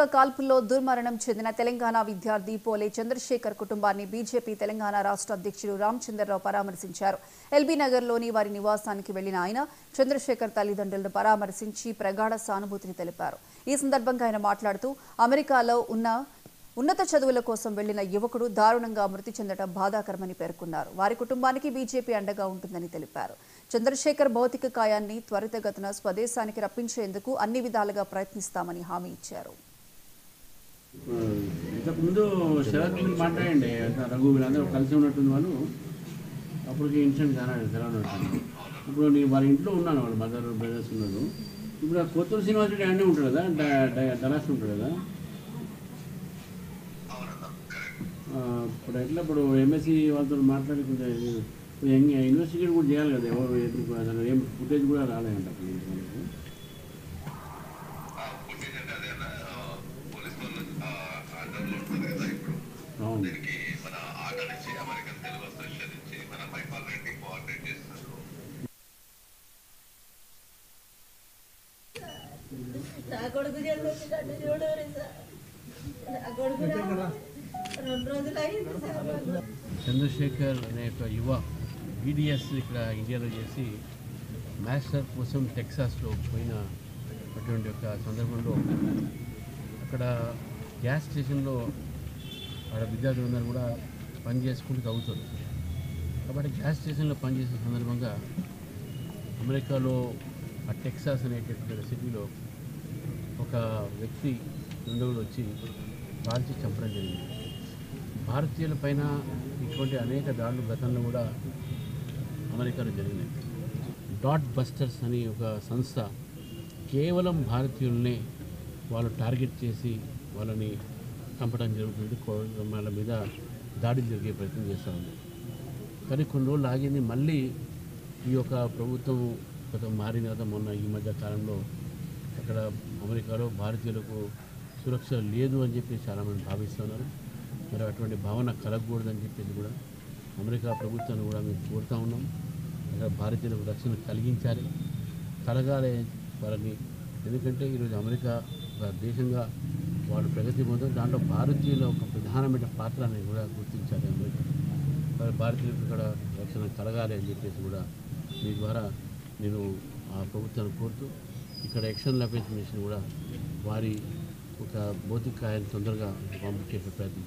కాల్పుల్లో దుర్మరణం చెందిన తెలంగాణ విద్యార్థి పోలే చంద్రశేఖర్ కుటుంబాన్ని బీజేపీ తెలంగాణ రాష్ట్ర అధ్యక్షుడు రామచంద్రరావు పరామర్శించారు. ఎల్బీ నగర్లోని వారి నివాసానికి వెళ్లిన ఆయన చంద్రశేఖర్ తల్లిదండ్రులను పరామర్శించి ప్రగాఢ సానుభూతిని తెలిపారు. ఈ సందర్భంగా ఆయన మాట్లాడుతూ అమెరికాలో ఉన్నత చదువుల కోసం వెళ్లిన యువకుడు దారుణంగా మృతి చెందడం బాధాకరమని పేర్కొన్నారు. వారి కుటుంబానికి బీజేపీ అండగా ఉంటుందని తెలిపారు. చంద్రశేఖర్ భౌతిక కాయాన్ని త్వరితగతిన స్వదేశానికి రప్పించేందుకు అన్ని విధాలుగా ప్రయత్నిస్తామని హామీ ఇచ్చారు. ఇంతకుముందు శరత్ మీరు మాట్లాడండి రఘు వీళ్ళందరూ కలిసి ఉన్నట్టుంది వాళ్ళు. అప్పటికి ఇన్సిడెంట్ జరగనట్టుంది. ఇప్పుడు నేను వాళ్ళ ఇంట్లో ఉన్నాను, వాళ్ళ మదర్ బ్రదర్స్ ఉన్నారు. ఇప్పుడు ఆ కొత్తూరు శ్రీనివాసుడు అన్నీ ఉంటాడు కదా, డలాస్ ఉంటాడు కదా. ఇప్పుడు ఎట్లా ఇప్పుడు ఎంఎస్సీ వాళ్ళతో మాట్లాడి కొంచెం ఇన్వెస్టిగేట్ కూడా చేయాలి కదా, ఎవరు ఎందుకు అసలు ఏం ఫుటేజ్ కూడా రాలేదంట అప్పుడు మనకు. అవును, చంద్రశేఖర్ అనే ఒక యువ బీడీఎస్ ఇక్కడ ఇండియాలో చేసి మాస్టర్ కోసం టెక్సాస్లో పోయిన అటువంటి ఒక సందర్భంలో అక్కడ గ్యాస్ స్టేషన్లో ఆడ విద్యార్థులందరూ కూడా పని చేసుకుంటూ చదువుతారు. కాబట్టి గ్యాస్ స్టేషన్లో పనిచేసే సందర్భంగా అమెరికాలో ఆ టెక్సాస్ అనేటటువంటి సిటీలో ఒక వ్యక్తి దుండగులు వచ్చి కాల్చి చంపడం జరిగింది. భారతీయుల పైన ఇటువంటి అనేక దాడులు గతంలో కూడా అమెరికాలో జరిగినాయి. డాట్ బస్టర్స్ అని ఒక సంస్థ కేవలం భారతీయులనే వాళ్ళు టార్గెట్ చేసి వాళ్ళని చంపడం జరుగుతుంది, వాళ్ళ మీద దాడులు జరిగే ప్రయత్నం చేస్తూ ఉంది. కానీ కొన్ని రోజులు ఆగింది. మళ్ళీ ఈ యొక్క ప్రభుత్వం మారిన తర్వాత మొన్న ఈ మధ్య కాలంలో అక్కడ అమెరికాలో భారతీయులకు సురక్ష లేదు అని చెప్పి చాలామంది భావిస్తున్నారు. మరి అటువంటి భావన కలగకూడదని చెప్పేసి కూడా అమెరికా ప్రభుత్వాన్ని కూడా మేము కోరుతూ ఉన్నాం. అక్కడ భారతీయులకు రక్షణ కలిగించాలి, కలగాలి వాళ్ళని. ఎందుకంటే ఈరోజు అమెరికా ఒక దేశంగా వాళ్ళు ప్రగతి పొందారు. దాంట్లో భారతీయుల ఒక ప్రధానమైన పాత్ర అనేది కూడా గుర్తించాలి అమెరికా. భారతీయులకు ఇక్కడ రక్షణ కలగాలి అని చెప్పేసి కూడా మీ ద్వారా నేను ఆ ప్రభుత్వాన్ని కోరుతూ ఇక్కడ ఎక్షన్ లభ్యత మిషన్ కూడా వారి ఒక భౌతిక కాయాన్ని తొందరగా పంపించే ప్రయత్నం